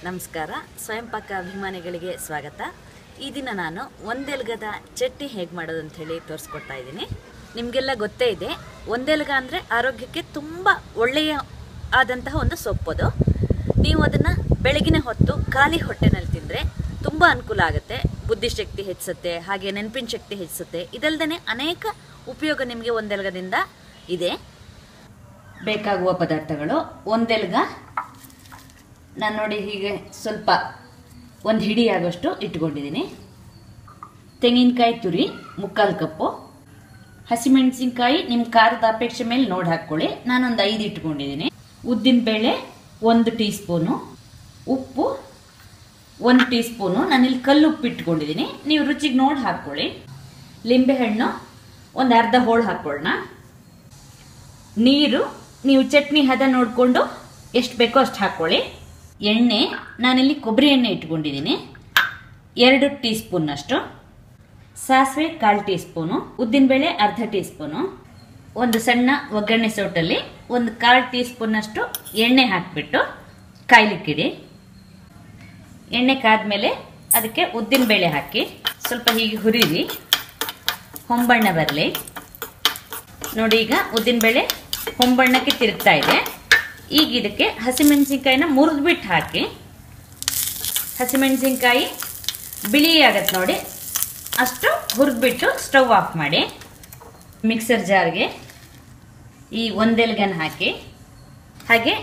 ನಮಸ್ಕಾರ. ಸ್ವಯಂ ಪಾಕ ಅಭಿಮಾನಿಗಳಿಗೆ ಸ್ವಾಗತ. ಈ ದಿನ ನಾನು ಒಂದೆಲಗದ ಚಟ್ನಿ ಹೇಗೆ ಮಾಡೋದು ಅಂತ ಹೇಳಿ ತೋರಿಸ್ಕೊಡ್ತಾ ಇದ್ದೀನಿ. ನಿಮಗೆಲ್ಲ ಗೊತ್ತೇ ಇದೆ, ಒಂದೆಲಗ ಅಂದರೆ ಆರೋಗ್ಯಕ್ಕೆ ತುಂಬ ಒಳ್ಳೆಯ ಆದಂತಹ ಒಂದು ಸೊಪ್ಪದು. ನೀವು ಅದನ್ನು ಬೆಳಗಿನ ಹೊತ್ತು ಖಾಲಿ ಹೊಟ್ಟೆನಲ್ಲಿ ತಿಂದರೆ ತುಂಬ ಅನುಕೂಲ ಆಗುತ್ತೆ. ಬುದ್ಧಿಶಕ್ತಿ ಹೆಚ್ಚಿಸುತ್ತೆ, ಹಾಗೆ ನೆನಪಿನ ಶಕ್ತಿ ಹೆಚ್ಚಿಸುತ್ತೆ. ಇದಲ್ಲದೆ ಅನೇಕ ಉಪಯೋಗ ನಿಮಗೆ ಒಂದೆಲಗದಿಂದ ಇದೆ. ಬೇಕಾಗುವ ಪದಾರ್ಥಗಳು: ಒಂದೆಲಗ ನಾನು ನೋಡಿ ಹೀಗೆ ಸ್ವಲ್ಪ ಒಂದು ಹಿಡಿ ಆಗೋಷ್ಟು ಇಟ್ಕೊಂಡಿದ್ದೀನಿ. ತೆಂಗಿನಕಾಯಿ ತುರಿ ಮುಕ್ಕಾಲು ಕಪ್ಪು, ಹಸಿಮೆಣಸಿನ್ಕಾಯಿ ನಿಮ್ಮ ಖಾರದ ಅಪೇಕ್ಷೆ ಮೇಲೆ ನೋಡಿ ಹಾಕ್ಕೊಳ್ಳಿ. ನಾನೊಂದು 5 ಇಟ್ಕೊಂಡಿದ್ದೀನಿ. ಉದ್ದಿನಬೇಳೆ 1 ಟೀ ಸ್ಪೂನು, ಉಪ್ಪು 1 ಟೀ ಸ್ಪೂನು, ನಾನಿಲ್ಲಿ ಕಲ್ಲು ಉಪ್ಪು ಇಟ್ಕೊಂಡಿದ್ದೀನಿ, ನೀವು ರುಚಿಗೆ ನೋಡಿ ಹಾಕ್ಕೊಳ್ಳಿ. ಲಿಂಬೆಹಣ್ಣು ಒಂದು ಅರ್ಧ ಹೋಳು ಹಾಕ್ಕೊಳ್ಳೋಣ. ನೀರು ನೀವು ಚಟ್ನಿ ಹದ ನೋಡಿಕೊಂಡು ಎಷ್ಟು ಬೇಕೋ ಅಷ್ಟು ಹಾಕ್ಕೊಳ್ಳಿ. ಎಣ್ಣೆ ನಾನಿಲ್ಲಿ ಕೊಬ್ಬರಿ ಎಣ್ಣೆ ಇಟ್ಕೊಂಡಿದ್ದೀನಿ 2 ಟೀ ಸ್ಪೂನ್ನಷ್ಟು. ಸಾಸಿವೆ 1/4 ಟೀ ಸ್ಪೂನು, ಉದ್ದಿನಬೇಳೆ ಅರ್ಧ ಟೀ ಸ್ಪೂನು, ಒಂದು ಸಣ್ಣ ಒಗ್ಗರಣೆ ಸೌಟಲ್ಲಿ 1/4 ಟೀ ಸ್ಪೂನ್ನಷ್ಟು ಎಣ್ಣೆ ಹಾಕಿಬಿಟ್ಟು ಕಾಯ್ಲಿಕ್ಕಿಡಿ. ಎಣ್ಣೆ ಕಾದ್ಮೇಲೆ ಅದಕ್ಕೆ ಉದ್ದಿನಬೇಳೆ ಹಾಕಿ ಸ್ವಲ್ಪ ಹೀಗೆ ಹುರಿರಿ, ಹೊಂಬಣ್ಣ ಬರಲಿ. ನೋಡಿ, ಈಗ ಉದ್ದಿನಬೇಳೆ ಹೊಂಬಣ್ಣಕ್ಕೆ ತಿರುಗ್ತಾ ಇದೆ. ಈಗ ಇದಕ್ಕೆ ಹಸಿಮೆಣಸಿನ್ಕಾಯಿನ ಮುರಿದ್ಬಿಟ್ಟು ಹಾಕಿ. ಹಸಿಮೆಣಸಿನ್ಕಾಯಿ ಬಿಳಿ ಆಗತ್ತೆ ನೋಡಿ, ಅಷ್ಟು ಹುರಿದ್ಬಿಟ್ಟು ಸ್ಟವ್ ಆಫ್ ಮಾಡಿ. ಮಿಕ್ಸರ್ ಜಾರ್ಗೆ ಈ ಒಂದೆಲಗನ ಹಾಕಿ, ಹಾಗೆ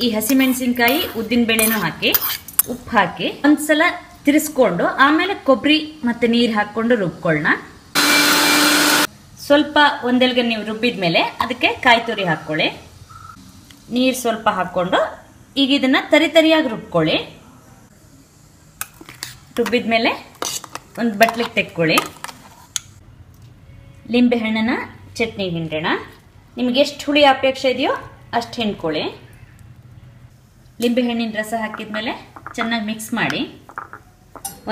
ಈ ಹಸಿಮೆಣಸಿನ್ಕಾಯಿ ಉದ್ದಿನಬೇಳೆನೂ ಹಾಕಿ, ಉಪ್ಪು ಹಾಕಿ ಒಂದ್ಸಲ ತಿರ್ಸ್ಕೊಂಡು ಆಮೇಲೆ ಕೊಬ್ಬರಿ ಮತ್ತು ನೀರು ಹಾಕ್ಕೊಂಡು ರುಬ್ಕೊಳ್ಳೋಣ. ಸ್ವಲ್ಪ ಒಂದೆಲಗ ನೀವು ರುಬ್ಬಿದ ಮೇಲೆ ಅದಕ್ಕೆ ಕಾಯಿ ತುರಿ ಹಾಕ್ಕೊಳ್ಳಿ. ನೀರು ಸ್ವಲ್ಪ ಹಾಕ್ಕೊಂಡು ಈಗ ಇದನ್ನು ತರಿಯಾಗಿ ರುಬ್ಕೊಳ್ಳಿ. ರುಬ್ಬಿದ ಮೇಲೆ ಒಂದು ಬಟ್ಲಿಗೆ ತೆಕ್ಕೊಳ್ಳಿ. ಲಿಂಬೆ ಹಣ್ಣನ್ನು ಚಟ್ನಿ ಹಿಂಡೋಣ. ನಿಮ್ಗೆ ಎಷ್ಟು ಹುಳಿ ಅಪೇಕ್ಷೆ ಇದೆಯೋ ಅಷ್ಟು ಹಿಂಡ್ಕೊಳ್ಳಿ. ಲಿಂಬೆ ಹಣ್ಣಿನ ರಸ ಹಾಕಿದ ಮೇಲೆ ಚೆನ್ನಾಗಿ ಮಿಕ್ಸ್ ಮಾಡಿ.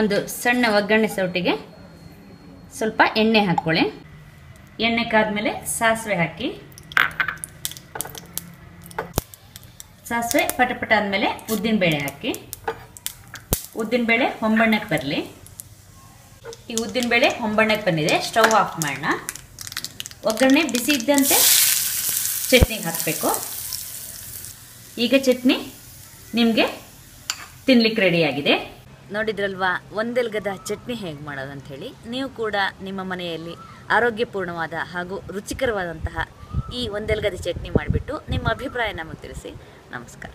ಒಂದು ಸಣ್ಣ ಒಗ್ಗರಣೆ ಸೌಟಿಗೆ ಸ್ವಲ್ಪ ಎಣ್ಣೆ ಹಾಕ್ಕೊಳ್ಳಿ. ಎಣ್ಣೆ ಕಾದ್ಮೇಲೆ ಸಾಸಿವೆ ಹಾಕಿ. ಸಾಸಿವೆ ಪಟಪಟ ಆದಮೇಲೆ ಉದ್ದಿನಬೇಳೆ ಹಾಕಿ. ಉದ್ದಿನಬೇಳೆ ಹೊಂಬಣ್ಣಕ್ಕೆ ಬರಲಿ. ಈ ಉದ್ದಿನಬೇಳೆ ಹೊಂಬಣ್ಣಕ್ಕೆ ಬಂದಿದೆ, ಸ್ಟವ್ ಆಫ್ ಮಾಡೋಣ. ಒಗ್ಗರಣೆ ಬಿಸಿ ಇದ್ದಂತೆ ಚಟ್ನಿಗೆ ಹಾಕಬೇಕು. ಈಗ ಚಟ್ನಿ ನಿಮಗೆ ತಿನ್ಲಿಕ್ಕೆ ರೆಡಿಯಾಗಿದೆ. ನೋಡಿದ್ರಲ್ವಾ ಒಂದೆಲಗದ ಚಟ್ನಿ ಹೇಗೆ ಮಾಡೋದು ಅಂತ ಹೇಳಿ. ನೀವು ಕೂಡ ನಿಮ್ಮ ಮನೆಯಲ್ಲಿ ಆರೋಗ್ಯಪೂರ್ಣವಾದ ಹಾಗೂ ರುಚಿಕರವಾದಂತಹ ಈ ಒಂದೆಲಗದ ಚಟ್ನಿ ಮಾಡಿಬಿಟ್ಟು ನಿಮ್ಮ ಅಭಿಪ್ರಾಯ ನಮಗೆ ತಿಳಿಸಿ. ನಮಸ್ಕಾರ.